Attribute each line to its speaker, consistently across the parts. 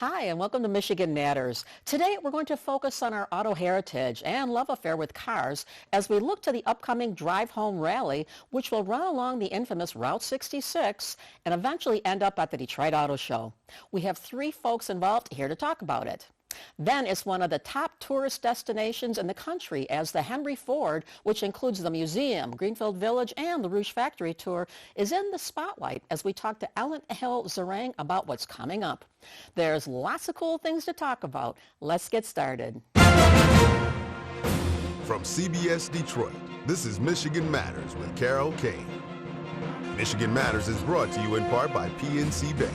Speaker 1: Hi, and welcome to Michigan Matters. Today, we're going to focus on our auto heritage and love affair with cars as we look to the upcoming Drive Home Rally, which will run along the infamous Route 66 and eventually end up at the Detroit Auto Show. We have three folks involved here to talk about it. Then it's one of the top tourist destinations in the country as the Henry Ford, which includes the museum, Greenfield Village, and the Rouge Factory Tour, is in the spotlight as we talk to Ellen Hill Zarang about what's coming up. There's lots of cool things to talk about. Let's get started.
Speaker 2: From CBS Detroit, this is Michigan Matters with Carol Kane. Michigan Matters is brought to you in part by PNC Bank.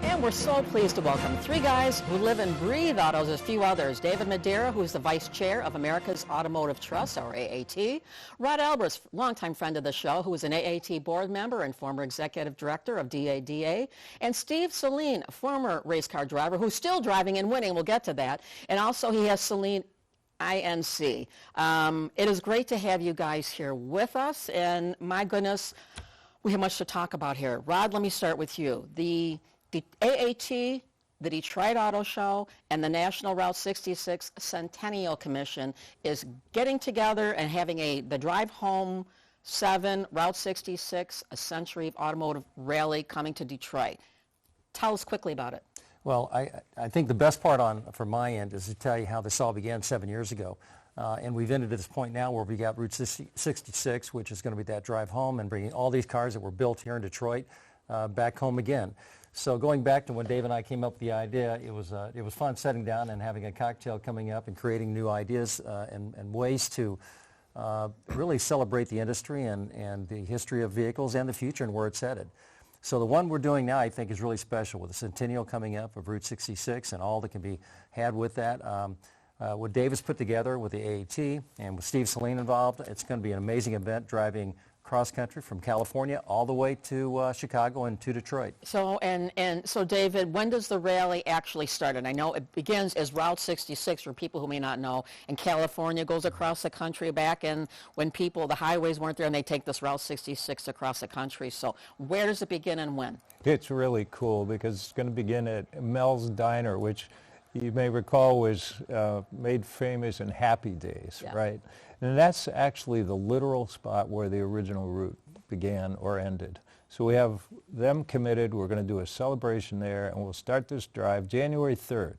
Speaker 1: And we're so pleased to welcome three guys who live and breathe autos as few others. David Madeira, who is the Vice Chair of America's Automotive Trust, or AAT. Rod Albers, longtime friend of the show, who is an AAT board member and former Executive Director of DADA. And Steve Saleen, former race car driver, who's still driving and winning. We'll get to that. And also he has Saleen INC. It is great to have you guys here with us. And my goodness, we have much to talk about here. Rod, let me start with you. The AAT, the Detroit Auto Show, and the National Route 66 Centennial Commission is getting together and having the Drive Home 7 Route 66, a Century of Automotive Rally coming to Detroit. Tell us quickly about it.
Speaker 3: Well, I think the best part from my end is to tell you how this all began 7 years ago. And we've ended at this point now where we got Route 66, which is going to be that drive home and bringing all these cars that were built here in Detroit back home again. So going back to when Dave and I came up with the idea, it was fun sitting down and having a cocktail coming up and creating new ideas and ways to really celebrate the industry and the history of vehicles and the future and where it's headed. So the one we're doing now I think is really special with the Centennial coming up of Route 66 and all that can be had with that. What Dave has put together with the AAT and with Steve Saleen involved, it's going to be an amazing event driving cross-country from California all the way to Chicago and to Detroit.
Speaker 1: So, so David, when does the rally actually start? And I know it begins as Route 66 for people who may not know, and California goes across the country back in when the highways weren't there, and they take this Route 66 across the country. So where does it begin and when?
Speaker 4: It's really cool because it's going to begin at Mel's Diner, which you may recall was made famous in Happy Days, yeah. Right? And that's actually the literal spot where the original route began or ended. So we have them committed. We're going to do a celebration there, and we'll start this drive January 3rd.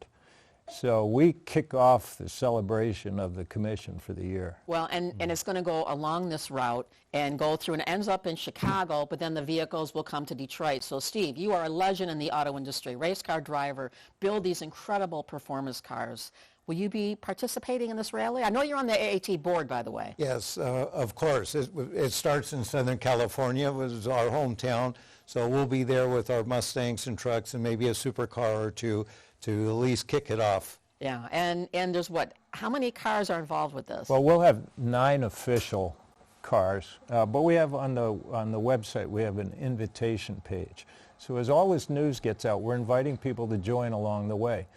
Speaker 4: So we kick off the celebration of the commission for the year.
Speaker 1: Well, and it's going to go along this route and go through and ends up in Chicago, but then the vehicles will come to Detroit. So Steve, you are a legend in the auto industry, race car driver, build these incredible performance cars. Will you be participating in this rally? I know you're on the AAT board, by the way.
Speaker 5: Yes, of course. It starts in Southern California. It was our hometown. So we'll be there with our Mustangs and trucks and maybe a supercar or two to at least kick it off.
Speaker 1: Yeah, and there's how many cars are involved with this?
Speaker 4: Well, we'll have 9 official cars, but we have on the website, we have an invitation page. So as all this news gets out, we're inviting people to join along the way.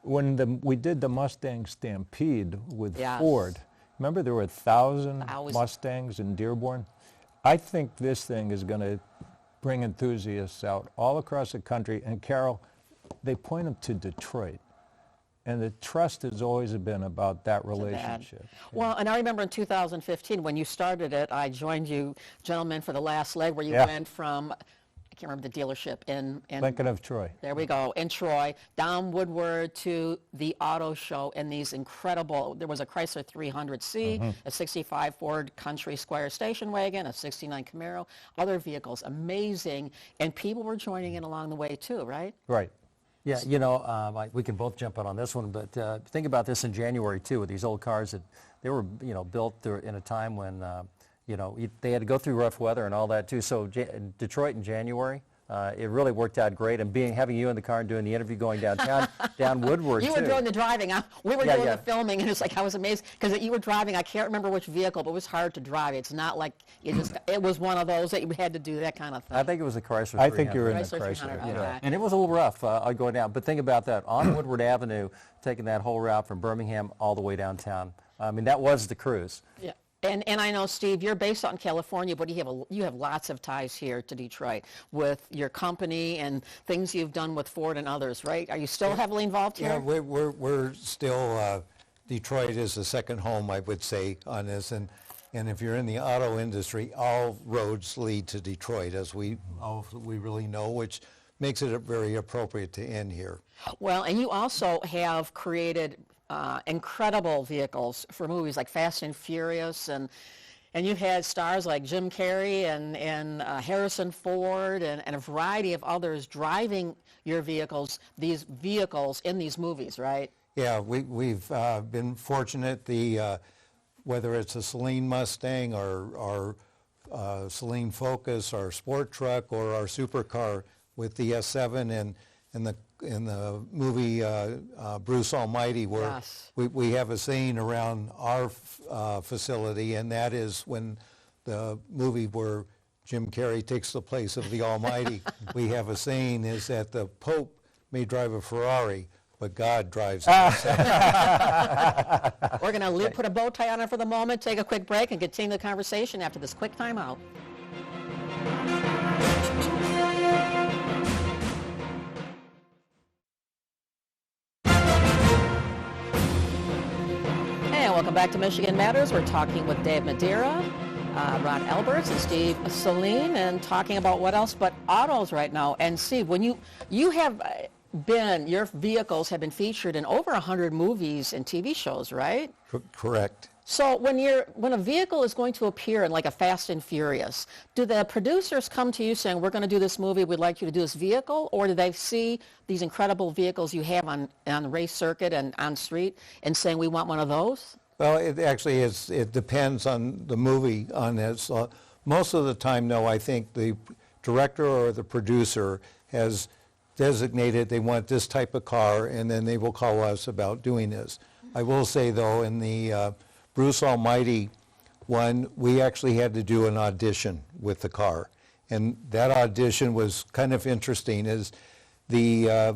Speaker 4: When we did the Mustang Stampede with Ford, remember there were 1,000 Mustangs in Dearborn? I think this thing is going to bring enthusiasts out all across the country. And Carol, they point them to Detroit. And the trust has always been about that relationship.
Speaker 1: Well, and I remember in 2015 when you started it, I joined you, gentlemen, for the last leg where you went from, I can't remember the dealership in
Speaker 4: Lincoln of Troy.
Speaker 1: There we go, in Troy, down Woodward to the auto show in these incredible, there was a Chrysler 300C, a 65 Ford Country Squire station wagon, a 69 Camaro, other vehicles, amazing, and people were joining in along the way too, right?
Speaker 3: Right. Yeah, we can both jump in on this one, but think about this in January too with these old cars that they were, built in a time when they had to go through rough weather and all that too. So Detroit in January, it really worked out great. And having you in the car and doing the interview going downtown, down Woodward
Speaker 1: You
Speaker 3: too.
Speaker 1: were doing the driving. We were doing the filming, and it's like I was amazed because you were driving. I can't remember which vehicle, but it was hard to drive. It's not like it was one of those that you had to do that kind of thing.
Speaker 3: I think it was a Chrysler 300.
Speaker 4: I think you were in the Chrysler.
Speaker 1: Okay.
Speaker 3: And it was a little rough going down. But think about that. On Woodward Avenue, taking that whole route from Birmingham all the way downtown. I mean, that was the cruise.
Speaker 1: Yeah. And I know, Steve, you're based out in California, but you have lots of ties here to Detroit with your company and things you've done with Ford and others, right? Are you still heavily involved here?
Speaker 5: Yeah, we're still, Detroit is the second home, I would say, on this. And if you're in the auto industry, all roads lead to Detroit, as we really know, which makes it very appropriate to end here.
Speaker 1: Well, and you also have created incredible vehicles for movies like Fast and Furious, and you've had stars like Jim Carrey and Harrison Ford and a variety of others driving your vehicles, these vehicles in these movies, right?
Speaker 5: Yeah, we've been fortunate. Whether it's a Celine Mustang or Celine Focus, our sport truck, or our supercar with the S7 and the movie Bruce Almighty, where
Speaker 1: yes.
Speaker 5: we have a saying around our facility, and that is when the movie where Jim Carrey takes the place of the Almighty, we have a saying is that the Pope may drive a Ferrari, but God drives us.
Speaker 1: We're going to put a bow tie on it for the moment, take a quick break, and continue the conversation after this quick time out. And welcome back to Michigan Matters. We're talking with Dave Madeira, Ron Alberts, and Steve Saline, and talking about what else but autos right now. And Steve, when you have your vehicles have been featured in over 100 movies and TV shows, right?
Speaker 5: Correct.
Speaker 1: So when a vehicle is going to appear in like a Fast and Furious, do the producers come to you saying, we're going to do this movie, we'd like you to do this vehicle, or do they see these incredible vehicles you have on the race circuit and on street and saying, we want one of those?
Speaker 5: Well, it actually is. It depends on the movie on this. Most of the time, though, I think the director or the producer has designated they want this type of car, and then they will call us about doing this. I will say, though, in the Bruce Almighty one, we actually had to do an audition with the car, and that audition was kind of interesting. Is the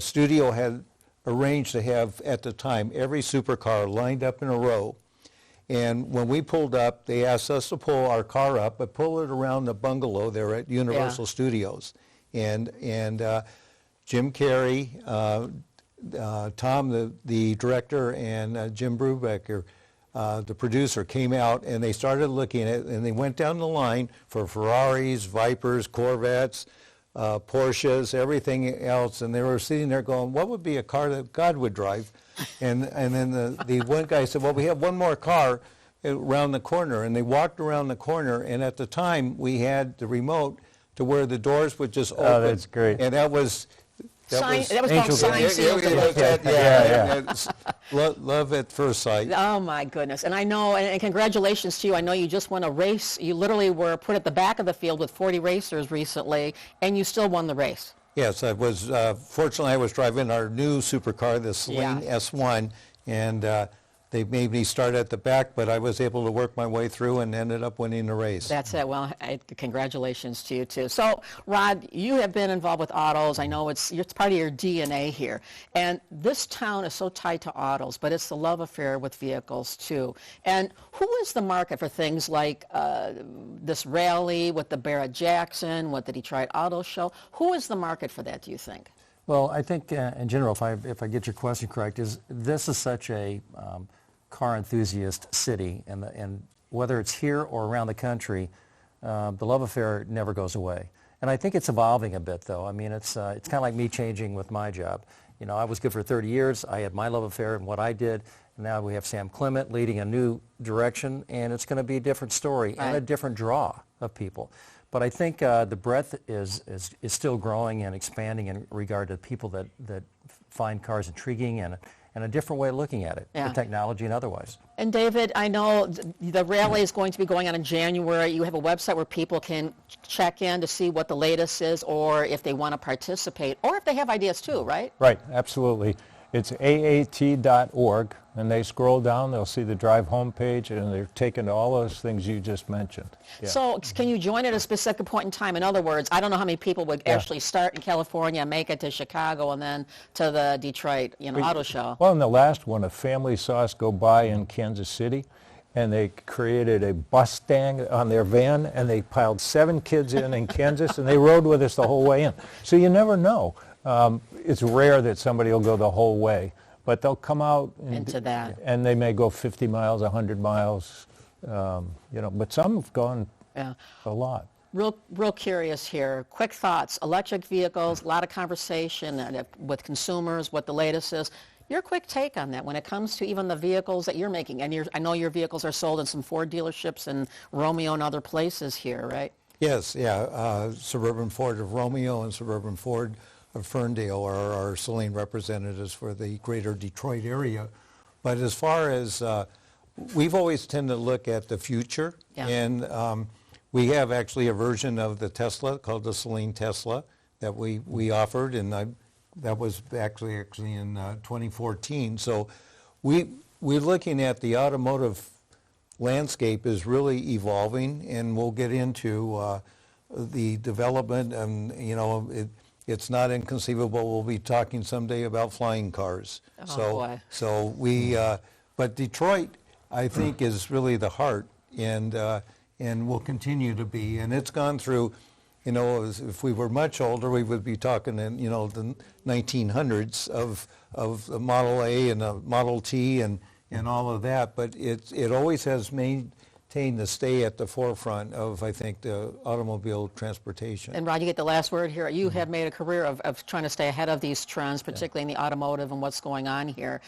Speaker 5: studio had arranged to have, at the time, every supercar lined up in a row, and when we pulled up, they asked us to pull our car up, but pull it around the bungalow there at Universal Studios. And Jim Carrey, Tom, the director, and Jim Brubaker, the producer, came out, and they started looking at it, and they went down the line for Ferraris, Vipers, Corvettes, Porsches, everything else, and they were sitting there going, what would be a car that God would drive? And then the one guy said, well, we have one more car around the corner, and they walked around the corner, and at the time we had the remote to where the doors would just open.
Speaker 4: Oh, that's great.
Speaker 5: And that was
Speaker 1: called Sign Seal.
Speaker 5: Love at first sight.
Speaker 1: Oh my goodness. And I know, and congratulations to you. I know you just won a race. You literally were put at the back of the field with 40 racers recently, and you still won the race.
Speaker 5: Yes, I was, fortunately I was driving our new supercar, the Celine S1, and they made me start at the back, but I was able to work my way through and ended up winning the race.
Speaker 1: That's it. Well, congratulations to you, too. So, Rod, you have been involved with autos. I know it's part of your DNA here. And this town is so tied to autos, but it's the love affair with vehicles, too. And who is the market for things like this rally with the Barrett-Jackson, with the Detroit Auto Show? Who is the market for that, do you think?
Speaker 3: Well, I think in general, if I get your question correct, this is such a car enthusiast city, and whether it's here or around the country, the love affair never goes away. And I think it's evolving a bit, though. I mean, it's kind of like me changing with my job. You know, I was good for 30 years. I had my love affair in what I did. And now we have Sam Clement leading a new direction, and it's going to be a different story and a different draw of people. But I think the breadth is still growing and expanding in regard to people that find cars intriguing and a different way of looking at it, the technology and otherwise.
Speaker 1: And David, I know the rally is going to be going on in January. You have a website where people can check in to see what the latest is, or if they want to participate, or if they have ideas too, right?
Speaker 4: Right, absolutely. It's aat.org, and they scroll down, they'll see the Drive Home page, and they're taken to all those things you just mentioned. Yeah.
Speaker 1: So can you join at a specific point in time? In other words, I don't know how many people would actually start in California, make it to Chicago, and then to the Detroit auto show.
Speaker 4: Well, in the last one, a family saw us go by in Kansas City, and they created a bus stand on their van, and they piled 7 kids in Kansas, and they rode with us the whole way in. So you never know. It's rare that somebody will go the whole way, but they'll come out
Speaker 1: into that,
Speaker 4: and they may go 50 miles, 100 miles, but some have gone a lot.
Speaker 1: Real curious here. Quick thoughts. Electric vehicles, a lot of conversation with consumers, what the latest is. Your quick take on that when it comes to even the vehicles that you're making. And I know your vehicles are sold in some Ford dealerships in Romeo and other places here, right?
Speaker 5: Yes, yeah. Suburban Ford of Romeo and Suburban Ford of Ferndale are our selling representatives for the greater Detroit area. But as far as, we've always tended to look at the future.
Speaker 1: Yeah.
Speaker 5: And we have actually a version of the Tesla called the Celine Tesla that we offered, and that was actually in 2014. So we're looking at the automotive landscape is really evolving, and we'll get into the development, and it's not inconceivable we'll be talking someday about flying cars.
Speaker 1: Boy.
Speaker 5: So but Detroit, I think, is really the heart, and will continue to be, and it's gone through. If we were much older, we would be talking in, the 1900s of the Model A and the Model T and all of that. But it always has maintained to stay at the forefront of, I think, the automobile transportation.
Speaker 1: And Rod, you get the last word here. You have made a career of trying to stay ahead of these trends, particularly in the automotive and what's going on here.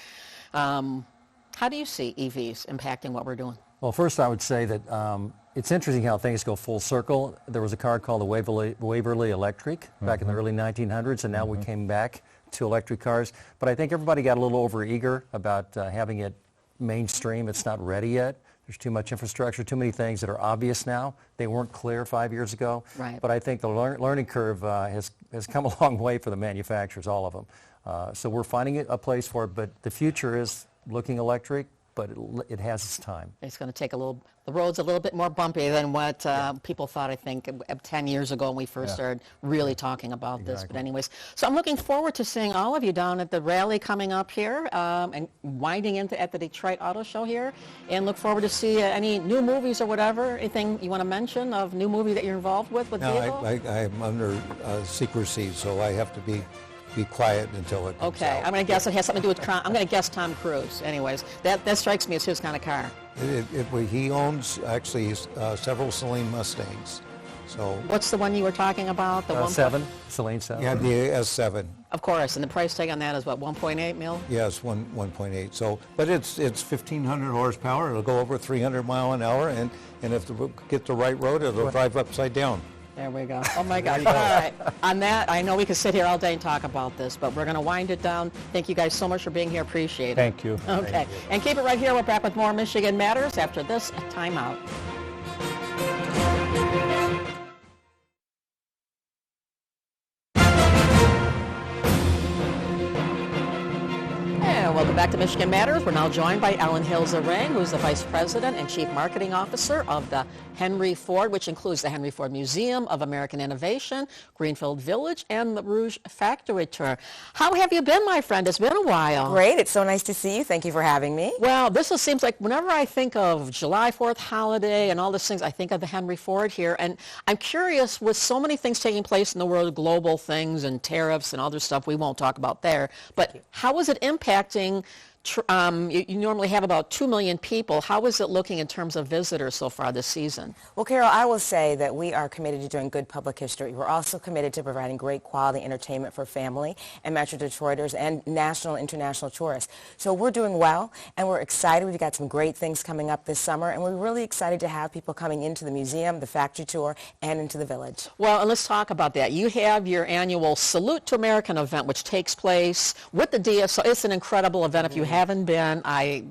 Speaker 1: How do you see EVs impacting what we're doing?
Speaker 3: Well, first I would say that it's interesting how things go full circle. There was a car called the Waverly Electric back in the early 1900s, and now we came back to electric cars. But I think everybody got a little overeager about having it mainstream. It's not ready yet. There's too much infrastructure, too many things that are obvious now. They weren't clear 5 years ago.
Speaker 1: Right.
Speaker 3: But I think the learning curve has come a long way for the manufacturers, all of them. So we're finding a place for it, but the future is looking electric, but it has its time.
Speaker 1: It's going to take the road's a little bit more bumpy than what people thought, I think, 10 years ago when we first started really talking about this. But anyways, so I'm looking forward to seeing all of you down at the rally coming up here and winding into at the Detroit Auto Show here, and look forward to see any new movies or whatever. Anything you want to mention of new movie that you're involved with vehicles?
Speaker 5: I'm under secrecy, so I have to be quiet until it comes out.
Speaker 1: I'm going to guess it has something to do with I'm going to guess Tom Cruise. Anyways, that strikes me as his kind of car.
Speaker 5: He owns actually several Celine Mustangs. So
Speaker 1: what's the one you were talking about? The
Speaker 3: 7, Celine 7.
Speaker 5: Yeah, the S7.
Speaker 1: Of course, and the price tag on that is what, 1.8 mil?
Speaker 5: Yes, 1.8. So, but it's 1,500 horsepower. It'll go over 300 mile an hour, and if you get the right road, it'll drive upside down.
Speaker 1: There we go. Oh, my God. All right. On that, I know we could sit here all day and talk about this, but we're going to wind it down. Thank you guys so much for being here. Appreciate it.
Speaker 4: Thank you.
Speaker 1: Okay.
Speaker 4: Thank you.
Speaker 1: And keep it right here. We're back with more Michigan Matters after this timeout. Welcome back to Michigan Matters. We're now joined by Ellen Hilza-Rang, who's the Vice President and Chief Marketing Officer of the Henry Ford, which includes the Henry Ford Museum of American Innovation, Greenfield Village, and the Rouge Factory Tour. How have you been, my friend? It's been a while.
Speaker 6: Great. It's so nice to see you. Thank you for having me.
Speaker 1: Well, this seems like whenever I think of July 4th holiday and all these things, I think of the Henry Ford here. And I'm curious, with so many things taking place in the world, global things and tariffs and other stuff we won't talk about there, but how is it impacting? You normally have about 2 million people. How is it looking in terms of visitors so far this season?
Speaker 6: Well, Carol, I will say that we are committed to doing good public history. We're also committed to providing great quality entertainment for family and Metro Detroiters and national and international tourists. So we're doing well, and we're excited. We've got some great things coming up this summer, and we're really excited to have people coming into the museum, the factory tour, and into the village.
Speaker 1: Well, and let's talk about that. You have your annual Salute to American event, which takes place with the DSO. It's an incredible event. If you haven't been,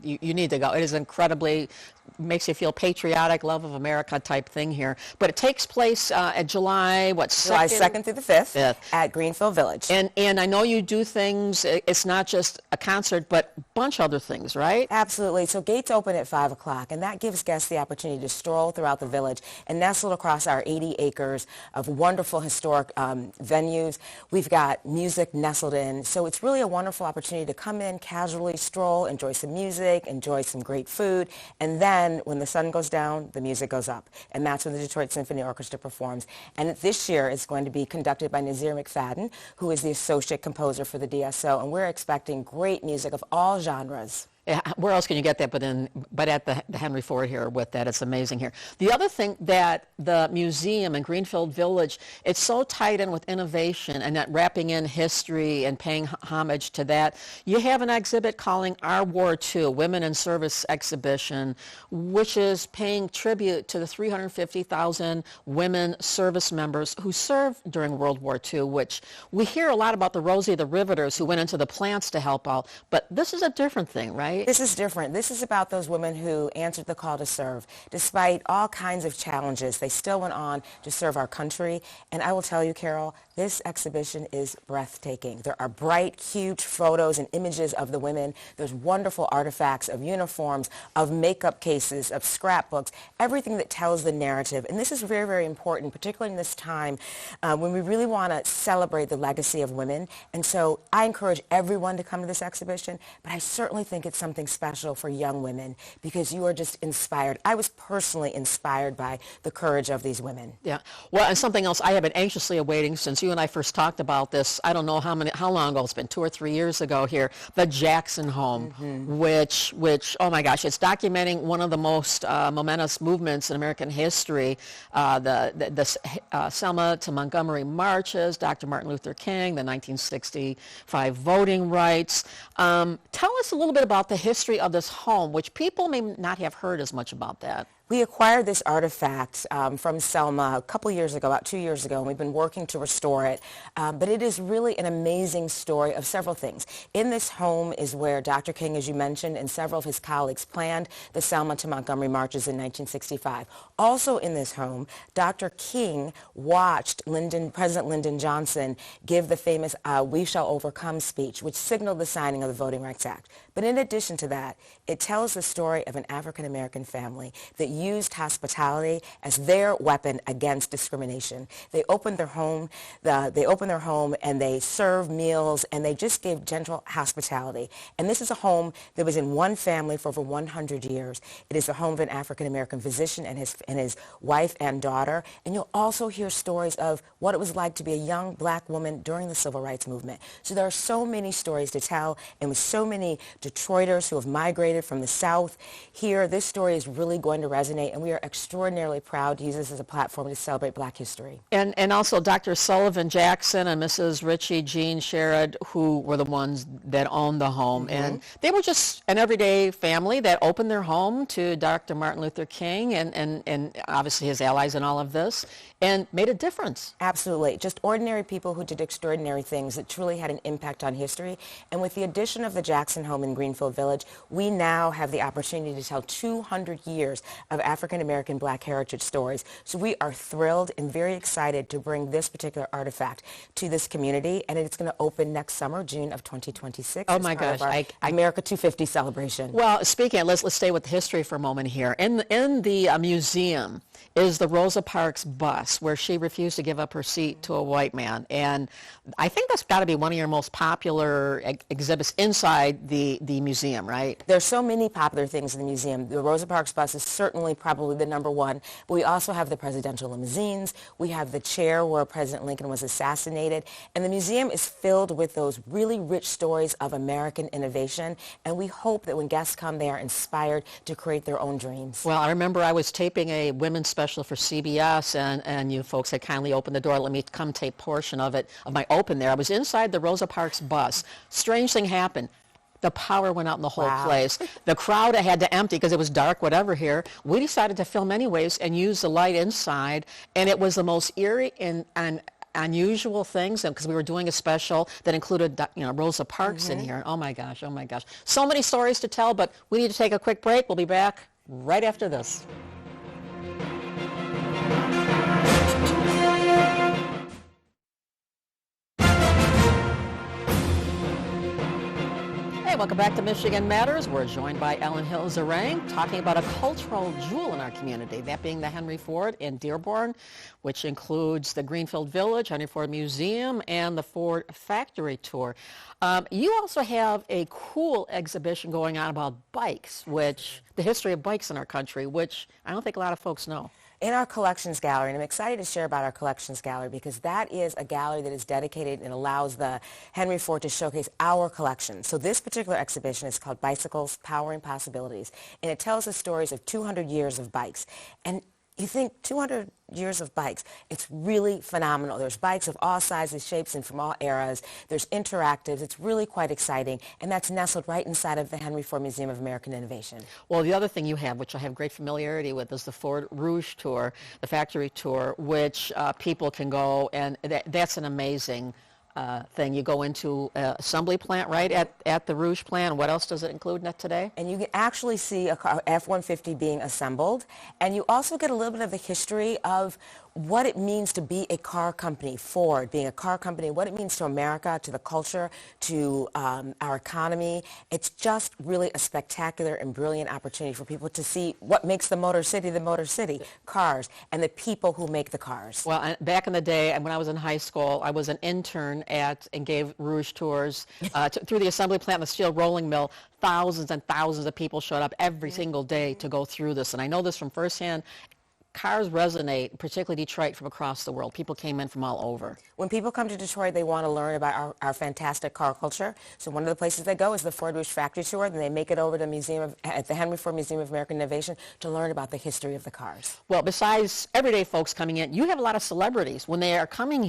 Speaker 1: you need to go. It is incredibly, makes you feel patriotic, love of America type thing here. But it takes place at July
Speaker 6: 2nd through the 5th at Greenfield Village.
Speaker 1: And I know you do things, it's not just a concert, but a bunch of other things, right?
Speaker 6: Absolutely. So gates open at 5 o'clock, and that gives guests the opportunity to stroll throughout the village and nestled across our 80 acres of wonderful historic venues. We've got music nestled in. So it's really a wonderful opportunity to come in, casually stroll, enjoy some music, enjoy some great food, and then then when the sun goes down, the music goes up. And that's when the Detroit Symphony Orchestra performs. And this year it's going to be conducted by Nazir McFadden, who is the associate composer for the DSO. And we're expecting great music of all genres.
Speaker 1: Yeah, where else can you get that but at the Henry Ford here with that? It's amazing here. The other thing that the museum in Greenfield Village, it's so tied in with innovation and that wrapping in history and paying homage to that. You have an exhibit calling Our War II, Women in Service Exhibition, which is paying tribute to the 350,000 women service members who served during World War II, which we hear a lot about the Rosie the Riveters who went into the plants to help out. But this is a different thing, right?
Speaker 6: This is different. This is about those women who answered the call to serve. Despite all kinds of challenges, they still went on to serve our country. And I will tell you, Carol, this exhibition is breathtaking. There are bright, huge photos and images of the women. There's wonderful artifacts of uniforms, of makeup cases, of scrapbooks, everything that tells the narrative. And this is very, very important, particularly in this time when we really want to celebrate the legacy of women. And so I encourage everyone to come to this exhibition, but I certainly think it's something special for young women because you are just inspired. I was personally inspired by the courage of these women.
Speaker 1: Yeah. Well, and something else I have been anxiously awaiting since you and I first talked about this, I don't know how long ago, it's been 2 or 3 years ago here, the Jackson Home, which, oh my gosh, it's documenting one of the most momentous movements in American history, the Selma to Montgomery marches, Dr. Martin Luther King, the 1965 voting rights. Tell us a little bit about the history of this home, which people may not have heard as much about that.
Speaker 6: We acquired this artifact from Selma a couple years ago, about 2 years ago, and we've been working to restore it. But it is really an amazing story of several things. In this home is where Dr. King, as you mentioned, and several of his colleagues planned the Selma to Montgomery marches in 1965. Also in this home, Dr. King watched President Lyndon Johnson give the famous We Shall Overcome speech, which signaled the signing of the Voting Rights Act. But in addition to that, it tells the story of an African-American family that used hospitality as their weapon against discrimination. They opened their home, and they served meals, and they just gave gentle hospitality. And this is a home that was in one family for over 100 years. It is the home of an African-American physician and his wife and daughter. And you'll also hear stories of what it was like to be a young black woman during the Civil Rights Movement. So there are so many stories to tell, and with so many Detroiters who have migrated from the South here, this story is really going to resonate, and we are extraordinarily proud to use this as a platform to celebrate Black history.
Speaker 1: And also Dr. Sullivan Jackson and Mrs. Ritchie Jean Sherrod, who were the ones that owned the home. And they were just an everyday family that opened their home to Dr. Martin Luther King and obviously his allies in all of this, and made a difference.
Speaker 6: Absolutely. Just ordinary people who did extraordinary things that truly had an impact on history. And with the addition of the Jackson home in Greenfield Village, we now have the opportunity to tell 200 years of African-American Black heritage stories. So we are thrilled and very excited to bring this particular artifact to this community. And it's going to open next summer, June of 2026.
Speaker 1: Oh my gosh.
Speaker 6: America 250 celebration.
Speaker 1: Well, speaking of, let's stay with history for a moment here. In the museum is the Rosa Parks bus, where she refused to give up her seat to a white man. And I think that's got to be one of your most popular exhibits inside the museum, right?
Speaker 6: There's so many popular things in the museum. The Rosa Parks bus is certainly probably the number one, but we also have the presidential limousines. We have the chair where President Lincoln was assassinated. And the museum is filled with those really rich stories of American innovation. And we hope that when guests come, they are inspired to create their own dreams.
Speaker 1: Well, I remember I was taping a women's special for CBS, and you folks had kindly opened the door, let me come tape portion of it, of my open there. I was inside the Rosa Parks bus. Strange thing happened. The power went out in the whole place. The crowd had to empty because it was dark, whatever here. We decided to film anyways and use the light inside, and it was the most eerie and unusual things, because we were doing a special that included, Rosa Parks in here. Oh my gosh, oh my gosh. So many stories to tell, but we need to take a quick break. We'll be back right after this. welcome back to Michigan Matters. We're joined by Ellen Hill-Zarang talking about a cultural jewel in our community, that being the Henry Ford in Dearborn, which includes the Greenfield Village, Henry Ford Museum, and the Ford Factory Tour. You also have a cool exhibition going on about bikes, the history of bikes in our country, which I don't think a lot of folks know.
Speaker 6: In our collections gallery, and I'm excited to share about our collections gallery because that is a gallery that is dedicated and allows the Henry Ford to showcase our collection. So this particular exhibition is called Bicycles, Powering Possibilities, and it tells the stories of 200 years of bikes. And you think 200 years of bikes, it's really phenomenal. There's bikes of all sizes, shapes, and from all eras. There's interactives. It's really quite exciting, and that's nestled right inside of the Henry Ford Museum of American Innovation.
Speaker 1: Well, the other thing you have, which I have great familiarity with, is the Ford Rouge Tour, the factory tour, which people can go, and that's an amazing thing. You go into an assembly plant, right, at the Rouge plant. What else does it include today?
Speaker 6: And you can actually see a car, F-150 being assembled, and you also get a little bit of the history of what it means to be a car company, Ford being a car company, what it means to America, to the culture, to our economy. It's just really a spectacular and brilliant opportunity for people to see what makes the Motor City, cars, and the people who make the cars.
Speaker 1: Well, back in the day, when I was in high school, I was an intern and gave Rouge tours through the assembly plant and the steel rolling mill. Thousands and thousands of people showed up every single day to go through this, and I know this from firsthand. Cars resonate, particularly Detroit, from across the world. People came in from all over.
Speaker 6: When people come to Detroit, they want to learn about our fantastic car culture. So one of the places they go is the Ford Rouge Factory Tour. Then they make it over to at the Henry Ford Museum of American Innovation to learn about the history of the cars.
Speaker 1: Well, besides everyday folks coming in, you have a lot of celebrities when they are coming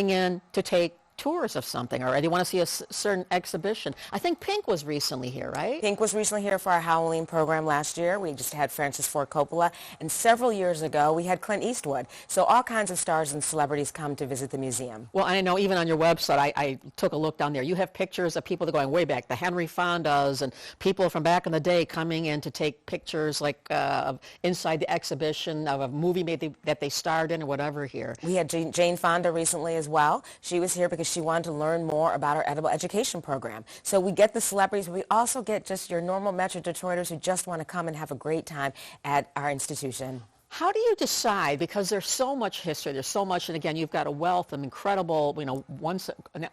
Speaker 1: in to take tours of something, or they want to see a certain exhibition. I think Pink was recently here, right?
Speaker 6: Pink was recently here for our Halloween program last year. We just had Francis Ford Coppola, and several years ago we had Clint Eastwood. So all kinds of stars and celebrities come to visit the museum.
Speaker 1: Well, I know even on your website, I took a look down there. You have pictures of people that are going way back, the Henry Fondas, and people from back in the day coming in to take pictures of inside the exhibition of a movie that they starred in or whatever here.
Speaker 6: We had Jane Fonda recently as well. She was here because she wanted to learn more about our edible education program. So we get the celebrities, but we also get just your normal Metro Detroiters who just want to come and have a great time at our institution.
Speaker 1: How do you decide, because there's so much history, there's so much, and again, you've got a wealth of incredible,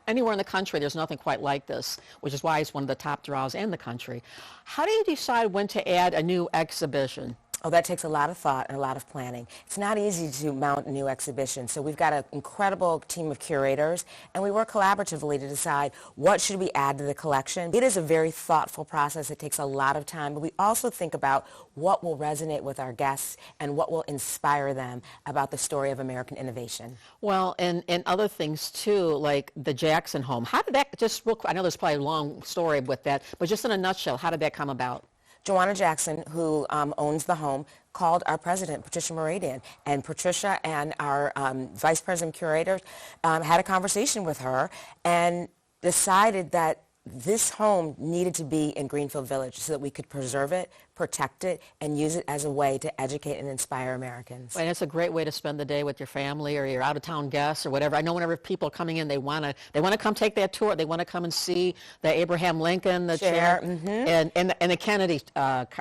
Speaker 1: anywhere in the country, there's nothing quite like this, which is why it's one of the top draws in the country. How do you decide when to add a new exhibition?
Speaker 6: Oh, that takes a lot of thought and a lot of planning. It's not easy to mount a new exhibition, so we've got an incredible team of curators, and we work collaboratively to decide what should we add to the collection. It is a very thoughtful process. It takes a lot of time, but we also think about what will resonate with our guests and what will inspire them about the story of American innovation.
Speaker 1: Well, and other things too, like the Jackson home. How did that, just real quick, I know there's probably a long story with that, but just in a nutshell, how did that come about?
Speaker 6: Joanna Jackson, who owns the home, called our president, Patricia Mouradian, and Patricia and our vice president curator had a conversation with her and decided that this home needed to be in Greenfield Village so that we could preserve it, protect it, and use it as a way to educate and inspire Americans.
Speaker 1: And it's a great way to spend the day with your family or your out-of-town guests or whatever. I know whenever people are coming in, they want to come take that tour. They want to come and see the Abraham Lincoln, the chair, and the Kennedy,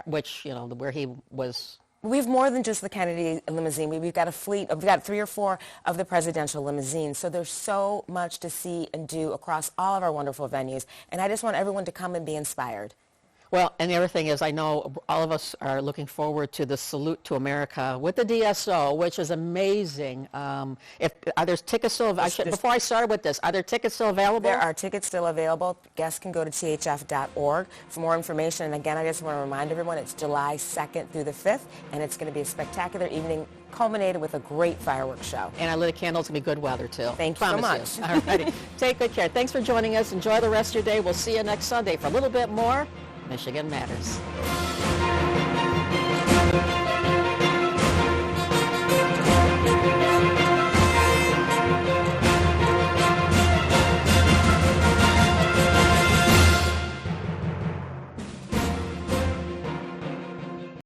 Speaker 1: which, where he was.
Speaker 6: We have more than just the Kennedy limousine. We've got a fleet. We've got 3 or 4 of the presidential limousines. So there's so much to see and do across all of our wonderful venues. And I just want everyone to come and be inspired.
Speaker 1: Well, and the other thing is, I know all of us are looking forward to the Salute to America with the DSO, which is amazing. Are there tickets still available? Before I started with this, are there tickets still available?
Speaker 6: There are tickets still available. Guests can go to thf.org for more information. And again, I just want to remind everyone, it's July 2nd through the 5th, and it's going to be a spectacular evening culminated with a great fireworks show.
Speaker 1: And I lit a candle. It's going to be good weather, too.
Speaker 6: Thank you so much.
Speaker 1: All righty. Take good care. Thanks for joining us. Enjoy the rest of your day. We'll see you next Sunday for a little bit more Michigan Matters.